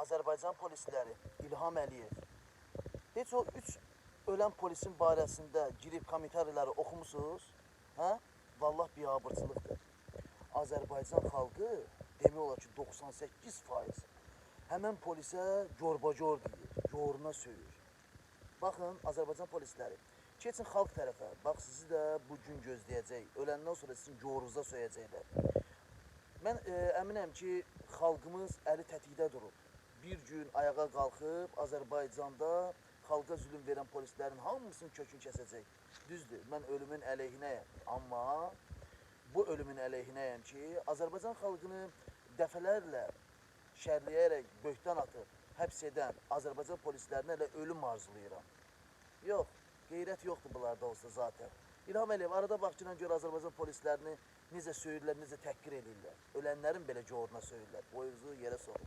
Azərbaycan polisləri İlham Əliyev. Heç o 3 ölən polisin barəsində girib kommentariləri oxumusunuz? Hə? Vallah biabırçılıqdır. Azərbaycan xalqı demək olar ki 98% həmən polisə corbacor deyir, coruna söyür. Baxın, Azərbaycan polisləri, keçin xalq tərəfə, bax sizi də bu gün gözləyəcək, öləndən sonra sizin corunuza söyəcəklər. Mən əminəm ki, xalqımız əli tətikdə durub. Bir gün ayağa qalxıb Azərbaycanda xalqa zülüm verən polislərin hamısının kökünü kəsəcək. Düzdür, mən ölümün əleyhinəyəm, amma bu ölümün əleyhinəyəm ki, Azərbaycan xalqını dəfələrlə şərləyərək böhtan atıb, həbs edən Azərbaycan polislərinə elə ölüm arzulayıram. Yox, qeyrət yoxdur bunlarda olsa zaten. İlham Əliyev, arada baxçıdan gör Azərbaycan polislərini necə söyürlər, necə təhqir edirlər. Ölənlərin belə coruna söyürlər, boyunuzu yerə soxur.